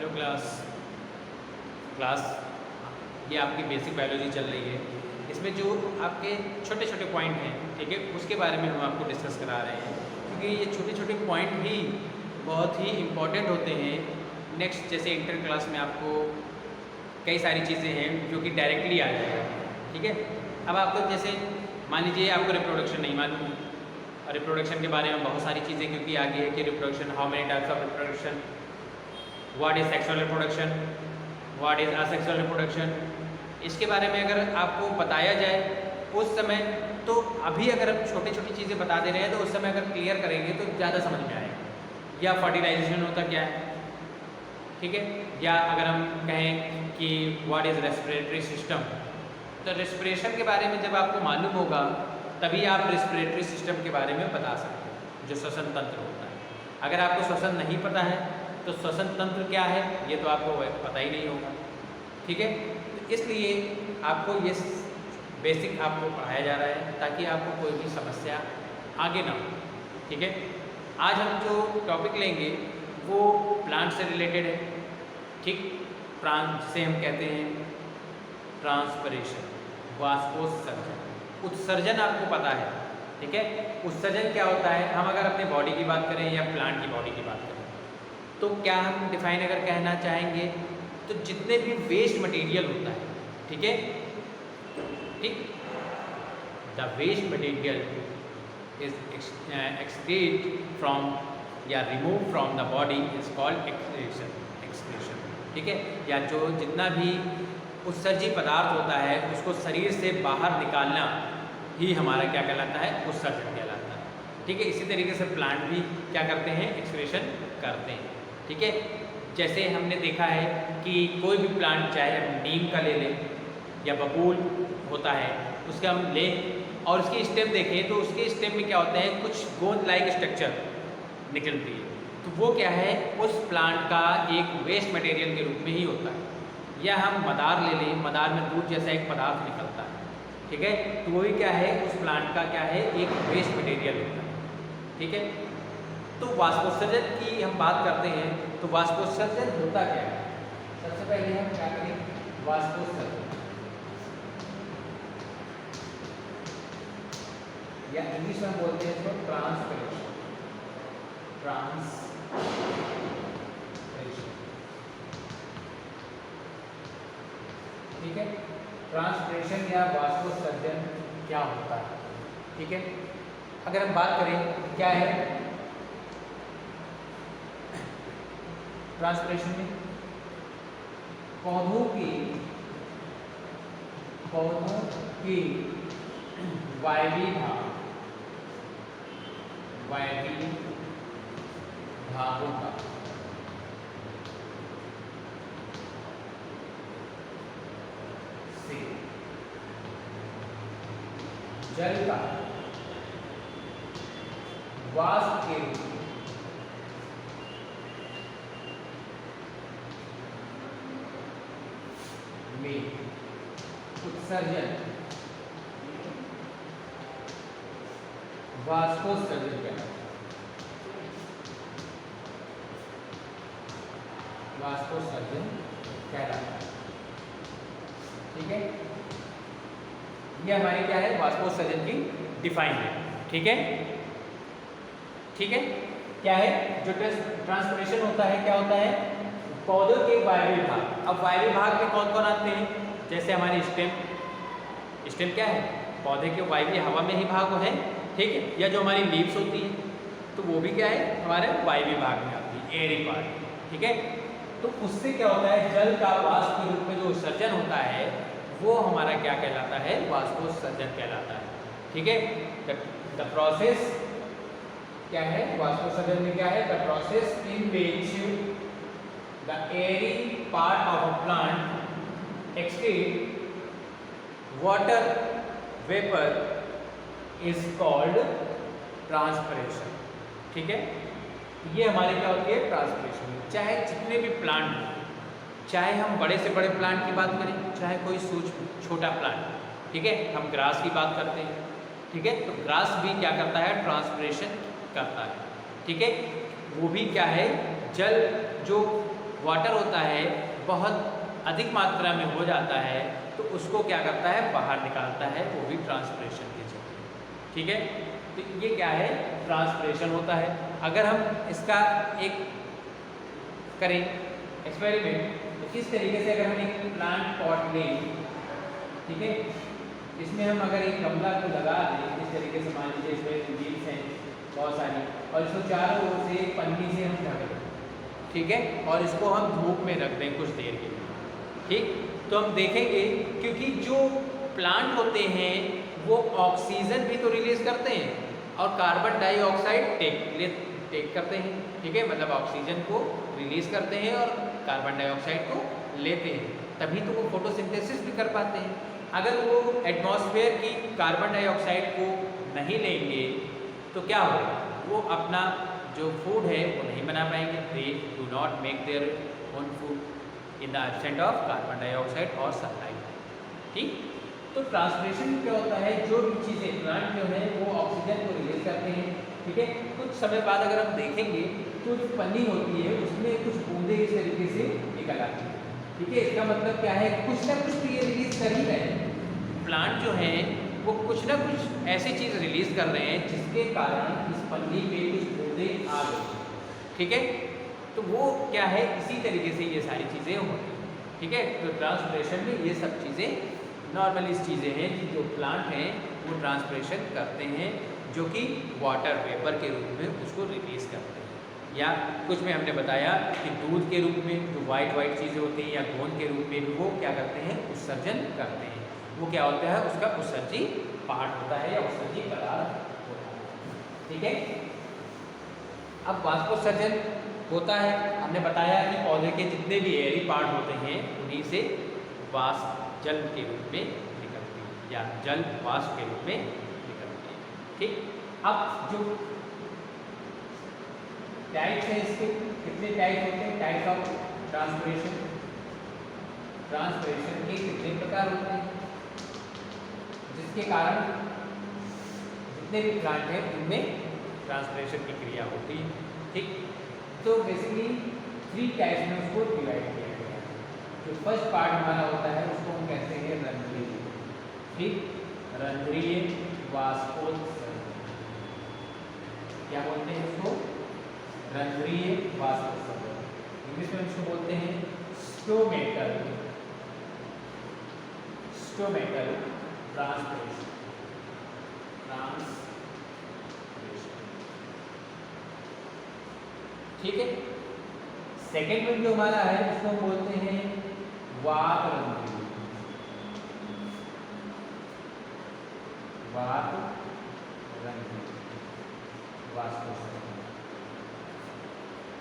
Hello class ये आपकी basic biology चल रही है। इसमें जो आपके छोटे छोटे पॉइंट हैं, ठीक है, उसके बारे में हम आपको डिस्कस करा रहे हैं, क्योंकि ये छोटे छोटे पॉइंट भी बहुत ही इम्पॉर्टेंट होते हैं। नेक्स्ट जैसे इंटर क्लास में आपको कई सारी चीज़ें हैं जो कि डायरेक्टली आ जाएगा, ठीक है। अब आपको जैसे मान लीजिए आपको रिप्रोडक्शन नहीं मालूम है, और रिप्रोडक्शन के बारे में बहुत सारी चीज़ें क्योंकि आगे है कि reproduction, how many types of reproduction, what is sexual reproduction, what is asexual reproduction, इसके बारे में अगर आपको बताया जाए उस समय, तो अभी अगर हम छोटी छोटी चीज़ें बता दे रहे हैं तो उस समय अगर क्लियर करेंगे तो ज़्यादा समझ में आएगा। या फर्टिलाइजेशन होता क्या है, ठीक है। या अगर हम कहें कि व्हाट इज़ रेस्पिरेटरी सिस्टम, तो रेस्पिरेशन के बारे में जब आपको मालूम होगा तभी आप रेस्पिरेटरी सिस्टम के बारे में बता सकते हैं, जो श्वसन तंत्र होता है। अगर आपको श्वसन नहीं पता है तो श्वसन तंत्र क्या है ये तो आपको पता ही नहीं होगा, ठीक है। तो इसलिए आपको ये बेसिक आपको पढ़ाया जा रहा है ताकि आपको कोई भी समस्या आगे ना हो, ठीक है। आज हम जो टॉपिक लेंगे वो प्लांट से रिलेटेड है, ठीक। प्लांट से हम कहते हैं ट्रांसपिरेशन, वाष्पोत्सर्जन, उत्सर्जन आपको पता है, ठीक है। उत्सर्जन क्या होता है, हम अगर अपने बॉडी की बात करें या प्लांट की बॉडी की बात करें तो क्या हम डिफाइन अगर कहना चाहेंगे तो जितने भी वेस्ट मटेरियल होता है, ठीक है, ठीक, the waste material is excrete from या remove from the body is called excretion, ठीक है। या जो जितना भी उत्सर्जी पदार्थ होता है उसको शरीर से बाहर निकालना ही हमारा क्या कहलाता है, उत्सर्जन कहलाता है, ठीक है। इसी तरीके से प्लांट भी क्या करते हैं, एक्सक्रीशन करते हैं, ठीक है। जैसे हमने देखा है कि कोई भी प्लांट, चाहे हम नीम का ले लें या बबूल होता है, उसका हम लें और उसकी स्टेम देखें तो उसके स्टेम में क्या होता है, कुछ गोंद लाइक स्ट्रक्चर निकलती है, तो वो क्या है, उस प्लांट का एक वेस्ट मटेरियल के रूप में ही होता है। या हम मदार ले लें, मदार में दूध जैसा एक पदार्थ निकलता है, ठीक है, तो वो भी क्या है, उस प्लांट का क्या है, एक वेस्ट मटेरियल होता है, ठीक है। तो वाष्पोत्सर्जन की हम बात करते हैं तो वाष्पोत्सर्जन होता क्या है, सबसे पहले हम क्या करें, वाष्पोत्सर्जन या इंग्लिश में बोलते हैं इसको ट्रांसपिरेशन, ठीक है। ट्रांसपिरेशन या वाष्पोत्सर्जन क्या होता है, ठीक है। अगर हम बात करें क्या है ट्रांसपिरेशन में, पौधों की वायवीय भागों का से जल का वाष्प के रूप में उत्सर्जन वाष्पोत्सर्जन कहलाता है, वाष्पोत्सर्जन कहलाता है, ठीक है। ये हमारी क्या है, वाष्पोत्सर्जन की डिफाइन है, ठीक है, ठीक है। क्या है, जो ट्रांसपिरेशन होता है क्या होता है, पौधों के वायवीय भाग। अब वायवीय भाग में कौन कौन आते हैं, जैसे हमारी स्टेम क्या है, पौधे के वायवीय हवा में ही भाग है, ठीक है। या जो हमारी लीव्स होती है तो वो भी क्या है, हमारे वायवीय भाग में आती है, एयरी पार्ट, ठीक है। तो उससे क्या होता है, जल का वाष्प के रूप में जो उत्सर्जन होता है वो हमारा क्या कहलाता है, वाष्पोत्सर्जन कहलाता है, ठीक है। द प्रोसेस क्या है, वाष्पोत्सर्जन में क्या है, the process in which the Airy part of a plant excrete water vapour is called transpiration, ठीक है। ये हमारे क्या होती है, ट्रांसपिरेशन। चाहे जितने भी प्लांट हो, चाहे हम बड़े से बड़े प्लांट की बात करें, चाहे कोई सूक्ष्म छोटा प्लांट, ठीक है। हम ग्रास की बात करते हैं, ठीक है, तो ग्रास भी क्या करता है, ट्रांसपिरेशन करता है, ठीक है। वो भी क्या है, जल जो वाटर होता है बहुत अधिक मात्रा में हो जाता है तो उसको क्या करता है, बाहर निकालता है, वो भी ट्रांसपिरेशन के जरिए। ठीक है, तो ये क्या है, ट्रांसपिरेशन होता है। अगर हम इसका एक करें एक्सपेरिमेंट, तो इस तरीके से अगर हम एक प्लांट पॉट लें, ठीक है, इसमें हम अगर एक गमला को लगा दें इस तरीके से, मान लीजिए इसमें लीव्स हैं बहुत सारी, और इसको चारों ओर से एक पन्नी से हम ढक दें, ठीक है, और इसको हम धूप में रख दें कुछ देर के लिए, ठीक, तो हम देखेंगे क्योंकि जो प्लांट होते हैं वो ऑक्सीजन भी तो रिलीज करते हैं और कार्बन डाइऑक्साइड टेक करते हैं, ठीक है, मतलब ऑक्सीजन को रिलीज करते हैं और कार्बन डाइऑक्साइड को लेते हैं, तभी तो वो फोटोसिंथेसिस भी कर पाते हैं। अगर वो एटमॉस्फेयर की कार्बन डाइऑक्साइड को नहीं लेंगे तो क्या होगा, वो अपना जो फूड है वो नहीं बना पाएंगे। They do not make their own food in the absent of carbon dioxide और सनलाइट, ठीक। तो ट्रांसपिरेशन क्या होता है, जो भी चीज़ें प्लांट जो है वो ऑक्सीजन को रिलीज करते हैं, ठीक है, कुछ समय बाद अगर हम देखेंगे तो जो पन्नी होती है उसमें कुछ बूंदे इस तरीके से निकल आती है, ठीक है, इसका मतलब क्या है, कुछ ना कुछ तो ये रिलीज कर ही रहे हैं। प्लांट जो है वो कुछ ना कुछ ऐसी चीज़ रिलीज कर रहे हैं जिसके कारण इस पन्नी पे कुछ बूंदे आ गई, ठीक है, तो वो क्या है, इसी तरीके से ये सारी चीज़ें होती हैं, ठीक है। तो ट्रांसपिरेशन में ये सब चीज़ें नॉर्मली चीज़ें हैं कि जो प्लांट हैं वो ट्रांसपिरेशन करते हैं, जो कि वाटर वेपर के रूप में उसको रिलीज करते हैं, या कुछ में हमने बताया कि दूध के रूप में जो वाइट चीज़ें होती हैं, या गोंद के रूप में भी वो क्या करते हैं, उत्सर्जन करते हैं। वो क्या होता है, उसका उत्सर्जी पार्ट होता है या उत्सर्जी पदार्थ होता है, ठीक है। अब वाष्पोत्सर्जन होता है, हमने बताया कि पौधे के जितने भी एयरी पार्ट होते हैं उन्हीं से वाष्प जल के रूप में निकलती है या जल वाष्प के रूप में निकलती है, ठीक। अब जो टाइप्स हैं इसके, कितने टाइप होते हैं, टाइप ऑफ ट्रांसपिरेशन, ट्रांसपिरेशन के कितने प्रकार होते हैं, जिसके कारण जितने भी प्लांट हैं उनमें ट्रांसपिरेशन की क्रिया होती है, ठीक। तो बेसिकली 3 टाइप्स में उसको डिवाइड किया गया है। जो फर्स्ट पार्ट हमारा होता है उसको हम कहते हैं रंध्रीय, ठीक, रंध्रीय वाष्पोत्सर्जन, क्या बोलते हैं उसको, रंध्रीय वाष्पोत्सर्जन, इंग्लिश में इसको बोलते हैं स्टोमेटल ट्रांसपिरेशन, ठीक है। सेकेंड में जो हमारा है उसको हम बोलते हैं वात रंध्रीय, वाष्पोत्सर्जन,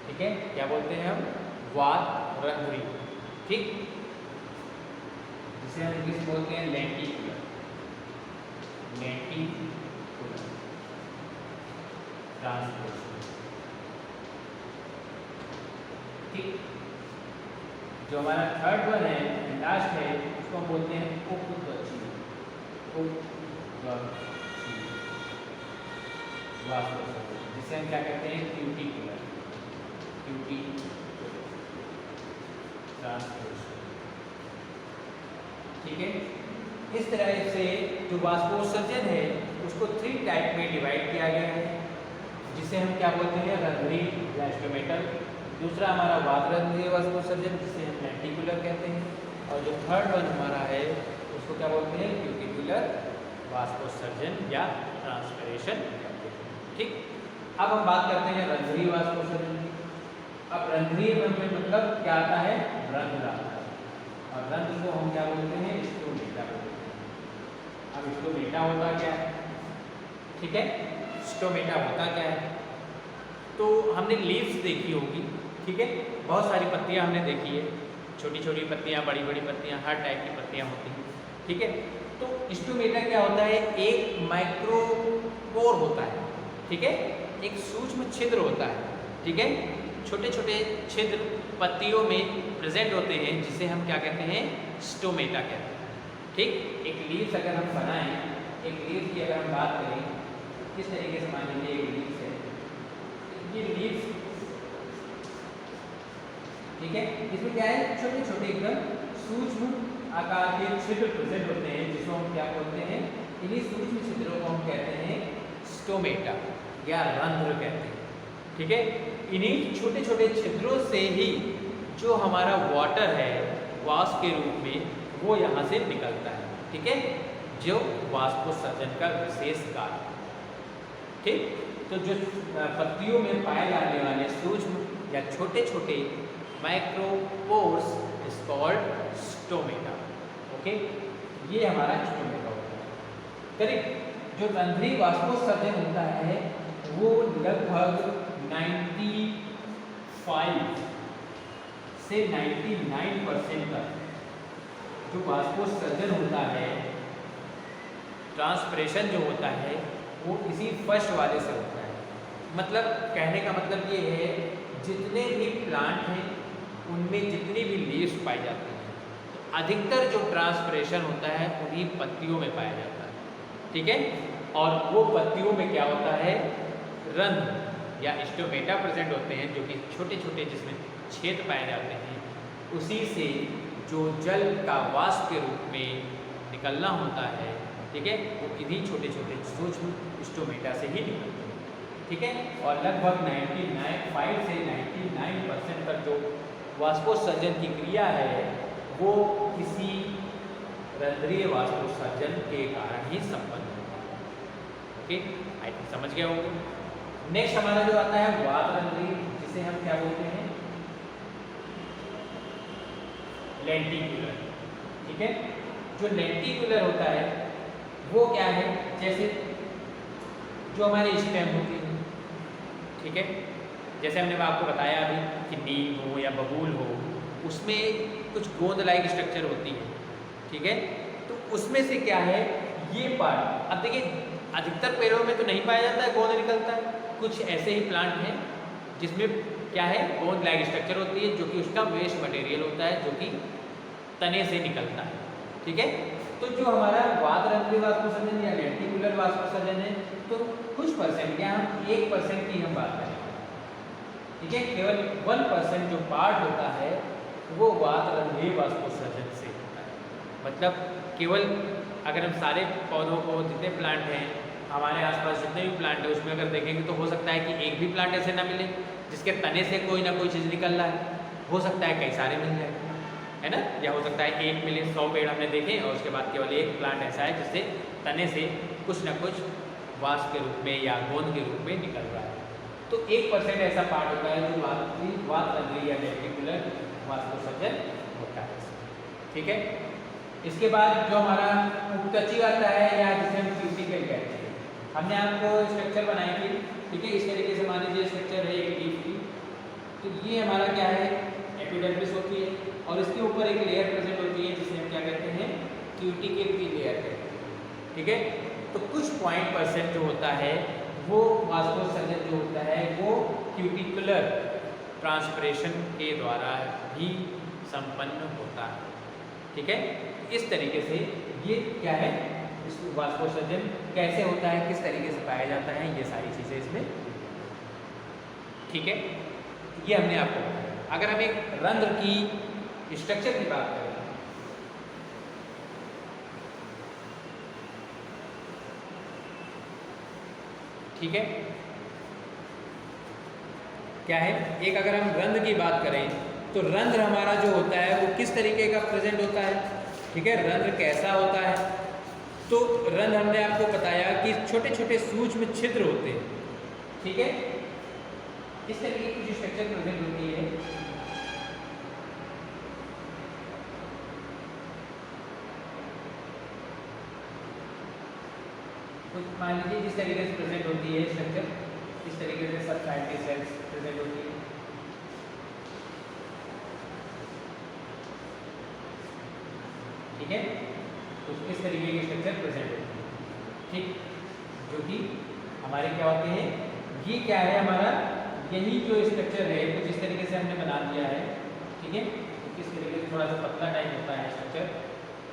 ठीक है, क्या बोलते हैं हम, वात रंध्रीय, ठीक, जिसे हम इंग्लिश बोलते हैं लेंटिकुलर ट्रांसपिरेशन, ठीक। जो हमारा थर्ड वन है, लास्ट है, उसको हम बोलते हैं उपत्वचीय वाष्पोत्सर्जन, जिसे हम क्या कहते हैं, क्यूटिकुलर ट्रांसपिरेशन, ठीक है। इस तरह से जो वाष्पोत्सर्जन है उसको 3 टाइप में डिवाइड किया गया है, जिसे हम क्या बोलते हैं, रंध्रीय या स्टोमेटल, दूसरा हमारा वात रंध्रीय वाष्पोत्सर्जन जिसे हम लेंटिकुलर कहते हैं, और जो थर्ड वन हमारा है उसको क्या बोलते हैं, क्यूटिकुलर वाष्पोत्सर्जन या ट्रांसपिरेशन कहते हैं, ठीक। अब हम बात करते हैं रंध्रीय वाष्पोत्सर्जन की। अब रंध्रीय में मतलब क्या आता है, रंध्र आता है, और रंध्र को हम क्या बोलते हैं, स्टोमेटा बोलते हैं। अब स्टोमेटा होता क्या है, ठीक है, स्टोमेटा होता क्या है, तो हमने लीव्स देखी होगी, ठीक है, बहुत सारी पत्तियां हमने देखी है, छोटी छोटी पत्तियां, बड़ी बड़ी पत्तियां, हर टाइप की पत्तियां होती हैं, ठीक है। तो स्टोमेटा क्या होता है, एक माइक्रोपोर होता है, ठीक है, एक सूक्ष्म छिद्र होता है, ठीक है, छोटे छोटे छिद्र पत्तियों में प्रेजेंट होते हैं, जिसे हम क्या कहते हैं, स्टोमेटा कहते हैं, ठीक। एक लीव्स अगर हम बनाएं, एक लीव्स की अगर हम बात करें, किस तरीके से मान लीजिए एक लीव्स है, ये लीव्स, ठीक है। इसमें क्या है, छोटे छोटे एकदम सूक्ष्म आकार के छिद्र प्रेजेंट होते हैं, जिसको हम क्या बोलते हैं, इन्हीं सूक्ष्म छिद्रों को हम कहते हैं स्टोमेटा या रंध्र कहते हैं। ठीक है, इन्हीं छोटे छोटे छिद्रों से ही जो हमारा वाटर है वाष्प के रूप में वो यहाँ से निकलता है। ठीक है, जो वाष्पोत्सर्जन का विशेष कार्य। ठीक, तो जो पत्तियों में पाए जाने वाले सूक्ष्म या छोटे छोटे micropores is called stomata. Okay, ये हमारा स्टोमेटा होता है। करेक्ट। जो रंध्रीय वाष्पोत्सर्जन होता है वो लगभग 95 से 99% तक जो वाष्पोत्सर्जन होता है, ट्रांसपिरेशन जो होता है वो इसी फर्स्ट वाले से होता है। मतलब कहने का मतलब ये है, जितने भी प्लांट हैं उनमें जितनी भी लीव्स पाई जाती हैं, अधिकतर जो ट्रांसपिरेशन होता है उन्हीं पत्तियों में पाया जाता है। ठीक है, और वो पत्तियों में क्या होता है, रंध्र या स्टोमेटा प्रेजेंट होते हैं, जो कि छोटे छोटे जिसमें छेद पाए जाते हैं। उसी से जो जल का वाष्प के रूप में निकलना होता है, ठीक है, वो इन्हीं छोटे छोटे सूक्ष्म स्टोमेटा से ही निकलते हैं। ठीक है, और लगभग 95 से 99% तक जो वाष्पोत्सर्जन की क्रिया है वो किसी रंध्रीय वाष्पोत्सर्जन के कारण ही संपन्न होता है। ओके, आई थिंक समझ गए होंगे। नेक्स्ट हमारा जो आता है वात रंध्रीय, जिसे हम क्या बोलते हैं, लेंटिकुलर। ठीक है, जो लेंटिकुलर होता है वो क्या है, जैसे जो हमारे स्टेम होती है, ठीक है, जैसे हमने आपको बताया अभी कि नीम हो या बबूल हो, उसमें कुछ गोंद लाइक स्ट्रक्चर होती है। ठीक है, तो उसमें से क्या है, ये पार्ट, अब देखिए अधिकतर पेड़ों में तो नहीं पाया जाता है गोंद निकलता है, कुछ ऐसे ही प्लांट हैं जिसमें क्या है, गोंद लाइक स्ट्रक्चर होती है, जो कि उसका वेस्ट मटेरियल होता है, जो कि तने से निकलता है। ठीक है, तो जो हमारा वात रंध्रीय वाष्पोत्सर्जन या लेंटिकुलर वाष्पोत्सर्जन है, तो कुछ परसेंट या हम 1% की हम बात करें। ठीक है, केवल 1% जो पार्ट होता है वो वात रंध्रीय वाष्पोत्सर्जन से होता है। मतलब केवल अगर हम सारे पौधों को, जितने प्लांट हैं हमारे आसपास, जितने भी प्लांट हैं, उसमें अगर देखेंगे तो हो सकता है कि एक भी प्लांट ऐसे ना मिले जिसके तने से कोई ना कोई चीज़ निकल रहा है। हो सकता है कई सारे मिल जाए, है ना, या हो सकता है एक मिले, 100 पेड़ हमने देखे और उसके बाद केवल एक प्लांट ऐसा है जिससे तने से कुछ ना कुछ वाष्प के रूप में या गोंद के रूप में निकल रहा है। तो 1% ऐसा पार्ट होता है जो वात रंध्रीय या लेंटिकुलर वाष्पोत्सर्जन होता है। ठीक है, इसके बाद जो हमारा उपकची आता है या जिसे हम क्यूटिकल कहते हैं, हमने आपको स्ट्रक्चर बनाई थी। ठीक है, इस तरीके से मान लीजिए स्ट्रक्चर है एक लीफ की, तो ये हमारा क्या है, एपिडर्मिस होती है, और इसके ऊपर एक लेयर प्रेजेंट होती है जिसे हम क्या कहते हैं, क्यूटिकल की लेयर कहते हैं। ठीक है, तो कुछ % जो होता है वो वाष्पोत्सर्जन जो होता है वो क्यूटिकुलर ट्रांसपिरेशन के द्वारा भी संपन्न होता है। ठीक है, इस तरीके से ये क्या है, इस वाष्पोत्सर्जन कैसे होता है, किस तरीके से पाया जाता है, ये सारी चीज़ें इसमें। ठीक है, ये हमने आपको बताया। अगर हम एक रंध्र की स्ट्रक्चर की बात करें, ठीक है, क्या है, एक अगर हम रंध्र की बात करें तो रंध्र हमारा जो होता है वो किस तरीके का प्रेजेंट होता है। ठीक है, रंध्र कैसा होता है, तो रंध्र हमने आपको बताया कि छोटे छोटे सूक्ष्म छिद्र होते हैं। ठीक है, इस तरीके की जो स्ट्रक्चर प्रेजेंट होती है, तो मान लीजिए जिस तरीके से प्रेजेंट होती है स्ट्रक्चर, इस तरीके से सब फैटी सेल्स प्रेजेंट होती है। ठीक है, तो इस तरीके की स्ट्रक्चर प्रेजेंट होती है। ठीक, जो कि हमारे क्या होते हैं, ये क्या है हमारा, यही जो स्ट्रक्चर है कुछ इस तरीके से हमने बना दिया है। ठीक है, तो किस तरीके से थोड़ा सा पतला टाइप होता है स्ट्रक्चर।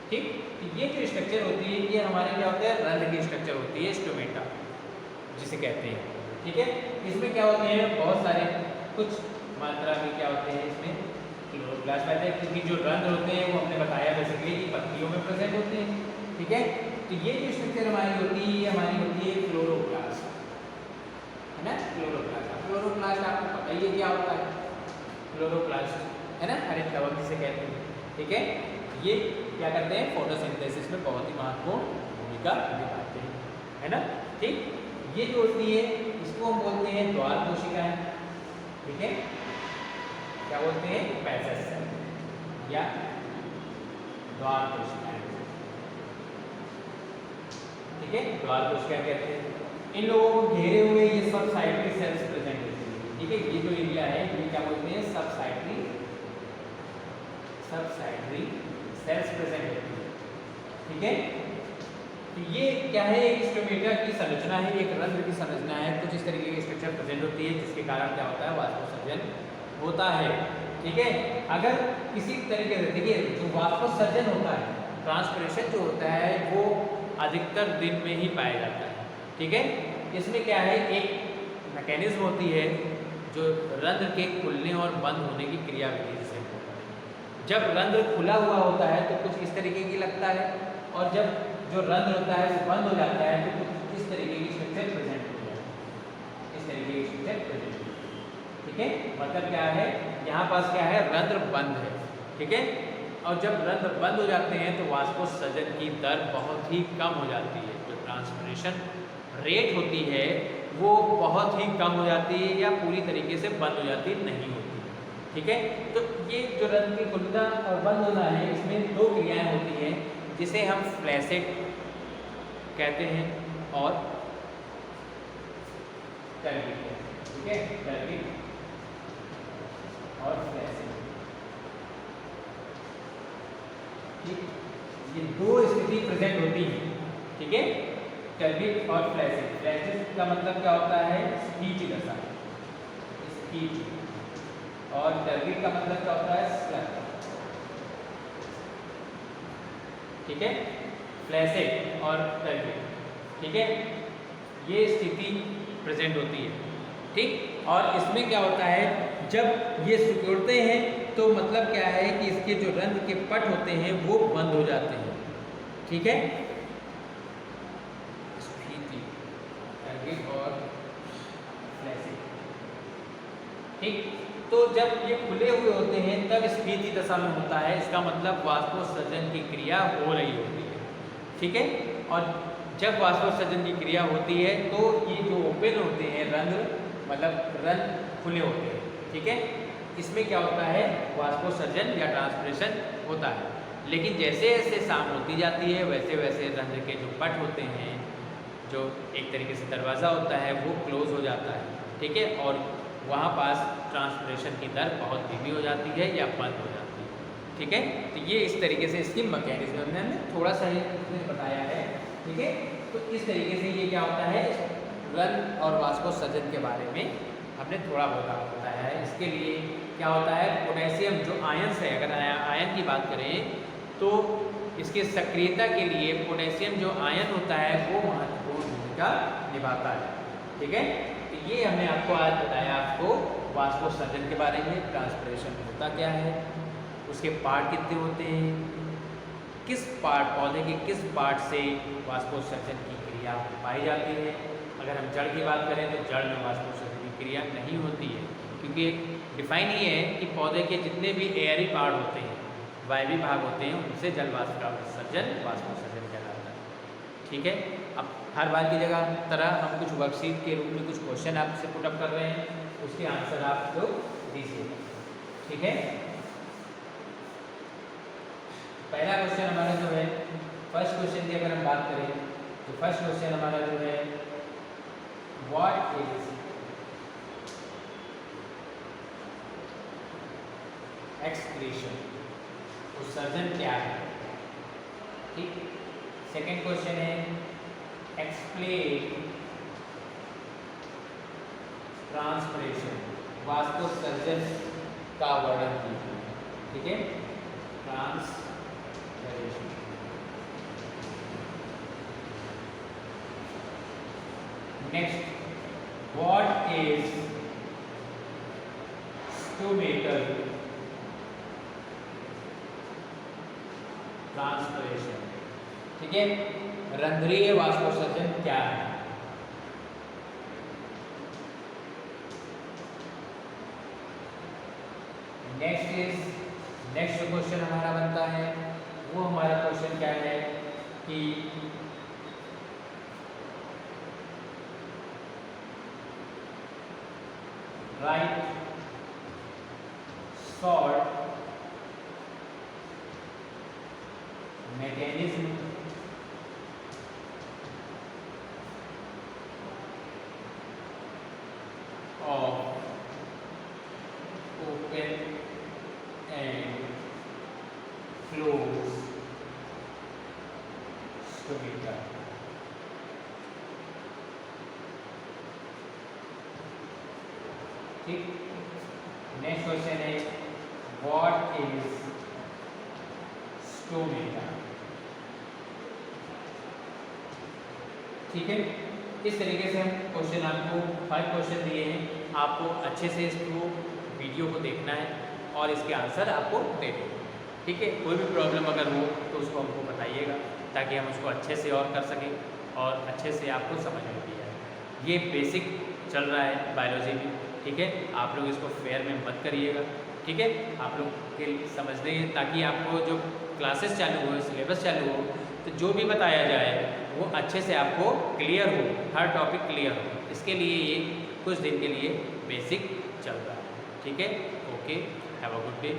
ठीक, तो ये जो स्ट्रक्चर होती है ये हमारे क्या होता है, रंध्र की स्ट्रक्चर होती है, स्टोमेटा जिसे कहते हैं। ठीक है, इसमें क्या होते हैं, बहुत सारे कुछ मात्रा में क्या होते हैं इसमें क्लोरोप्लास्ट पाए जाते हैं, क्योंकि जो रंध्र होते हैं वो हमने बताया बेसिकली कि पत्तियों में प्रेजेंट होते हैं। ठीक है, तो ये जो स्ट्रक्चर हमारी होती है, ये हमारी होती है क्लोरोप्लास्ट, है ना। क्लोरोप्लास्ट, क्लोरोप्लास्ट आपको पता ही है क्या होता है, क्लोरोप्लास्ट, है ना, हरित लवक जिसे कहते हैं। ठीक है, ये क्या करते हैं, फोटोसिंथेसिस में बहुत ही महत्वपूर्ण भूमिका निभाते हैं, है ना। ठीक, ये जो होती है इसको हम बोलते हैं द्वार कोशिकाएं। ठीक है, क्या बोलते हैं, पैसेज सेल या द्वार कोशिकाएं। ठीक है, द्वार कोशिकाएं कहते हैं। इन लोगों को घेरे हुए ये सबसाइटरी सेल्स प्रेजेंट होते हैं। ठीक है, ये जो एरिया है ये क्या बोलते हैं, सबसाइटरी सेल्स प्रेजेंट होती है। ठीक है, तो ये क्या है, एक स्टोमेटा की संरचना है, एक रंध्र की संरचना है। कुछ इस तरीके की स्ट्रक्चर प्रेजेंट होती है जिसके कारण क्या होता है, वाष्पोत्सर्जन होता है। ठीक है, अगर किसी तरीके से देखिए जो वाष्पोत्सर्जन होता है, ट्रांसपिरेशन जो होता है वो अधिकतर दिन में ही पाया जाता है। ठीक है, इसमें क्या है, एक मैकेनिज्म होती है जो रंध्र के खुलने और बंद होने की क्रियाविधि से होता है। जब रंध्र खुला हुआ होता है तो कुछ इस तरीके की लगता है, और जब जो रंध्र होता है वो बंद हो जाता है तो कुछ इस तरीके की स्ट्रक्चर प्रेजेंट हो जाती है, इस तरीके की स्ट्रक्चर प्रेजेंट होती है। ठीक है, मतलब क्या है, यहाँ पास क्या है, रंध्र बंद है। ठीक है, और जब रंध्र बंद हो जाते हैं तो वाष्पोत्सर्जन की दर बहुत ही कम हो जाती है, जो ट्रांसपिरेशन रेट होती है वो बहुत ही कम हो जाती है या पूरी तरीके से बंद हो जाती नहीं होती। ठीक है, तो ये जो रंध्र की खुलना और बंद होना है, इसमें दो क्रियाएं होती हैं जिसे हम फ्लैसेट कहते हैं और टर्गिट। ठीक है, टर्गिट और फ्लैसेट, ये दो स्थिति प्रेजेंट होती है। ठीक है, टर्गिट और फ्लैसेट। फ्लैसेट का मतलब क्या होता है, स्पीच दशा, स्पीच, और टर्गिट का मतलब क्या होता है, स्लग। ठीक है, फ्लैसेट और टर्गिट। ठीक है, ये स्थिति प्रेजेंट होती है। ठीक, और इसमें क्या होता है, जब ये सिकुड़ते हैं तो मतलब क्या है कि इसके जो रंध्र के पट होते हैं वो बंद हो जाते हैं। ठीक है, स्फीति, टर्गिट और फ्लैसेट। ठीक, तो जब ये खुले हुए होते हैं तब स्फीति दशा में होता है, इसका मतलब वाष्पोत्सर्जन की क्रिया हो रही होती है। ठीक है, और जब वाष्पोत्सर्जन की क्रिया होती है तो ये जो ओपन होते हैं रंध्र, मतलब रंध्र खुले होते हैं। ठीक है, इसमें क्या होता है, वाष्पोत्सर्जन या ट्रांसपिरेशन होता है। लेकिन जैसे जैसे शाम होती जाती है वैसे वैसे रंध्र के जो पट होते हैं, जो एक तरीके से दरवाज़ा होता है, वो क्लोज हो जाता है। ठीक है, और वहाँ पास ट्रांसपिरेशन की दर बहुत धीमी हो जाती है या बंद हो जाती है। ठीक है, तो ये इस तरीके से इसकी मैकेनिज्म हमने थोड़ा सा ही बताया है। ठीक है, तो इस तरीके से ये क्या होता है, रंध्र और वाष्पोत्सर्जन के बारे में हमने थोड़ा बहुत आपको बताया है। इसके लिए क्या होता है, पोटेशियम जो आयंस है, अगर आयन की बात करें तो इसके सक्रियता के लिए पोटेशियम जो आयन होता है वो महत्वपूर्ण भूमिका निभाता है। ठीक है, तो ये हमने आपको आज बताया आपको वाष्पोत्सर्जन के बारे में, ट्रांसपिरेशन होता क्या है, उसके पार्ट कितने होते हैं, किस पार्ट, पौधे के किस पार्ट से वाष्पोत्सर्जन की क्रिया पाई जाती है। अगर हम जड़ की बात करें तो जड़ में वाष्पोत्सर्जन की क्रिया नहीं होती है, क्योंकि डिफाइन ये है कि पौधे के जितने भी एयरी पार्ट होते हैं, वायवी भाग होते हैं, उनसे जल वाष्पोत्सर्जन कहलाता है। ठीक है, अब हर बार की तरह हम कुछ वर्कशीट के रूप में कुछ क्वेश्चन आपसे पुटअप कर रहे हैं, उसके आंसर आप लोग दीजिएगा। ठीक है, पहला क्वेश्चन हमारा जो है, फर्स्ट क्वेश्चन की अगर हम बात करें तो फर्स्ट क्वेश्चन हमारा जो है, व्हाट इज एक्सक्रीशन, उत्सर्जन क्या है। ठीक, सेकंड क्वेश्चन है, एक्सप्लेन ट्रांसपिरेशन, वाष्पोत्सर्जन का वर्णन कीजिए। ठीक है, transpiration. Next, what is stomatal transpiration. ठीक है, रंध्रीय वाष्पोत्सर्जन क्या है? नेक्स्ट क्वेश्चन हमारा बनता है, वो हमारा क्वेश्चन क्या है कि right short mechanism of open and close stomata. ठीक, नेक्स्ट क्वेश्चन है व्हाट इज स्टोमेटा। ठीक है, इस तरीके से हम क्वेश्चन आपको 5 क्वेश्चन दिए हैं, आपको अच्छे से इसको वीडियो को देखना है और इसके आंसर आपको दे दें। ठीक है, कोई भी प्रॉब्लम अगर हो तो उसको हमको बताइएगा ताकि हम उसको अच्छे से और कर सकें और अच्छे से आपको समझ में भी आए। ये बेसिक चल रहा है बायोलॉजी में। ठीक है, आप लोग इसको फेयर में मत करिएगा। ठीक है, आप लोग के समझने ताकि आपको जो क्लासेस चालू हो, सिलेबस चालू हो, तो जो भी बताया जाए वो अच्छे से आपको क्लियर हो, हर टॉपिक क्लियर हो। इसके लिए ये कुछ दिन के लिए बेसिक चल रहा है। ठीक है, okay, have a good day.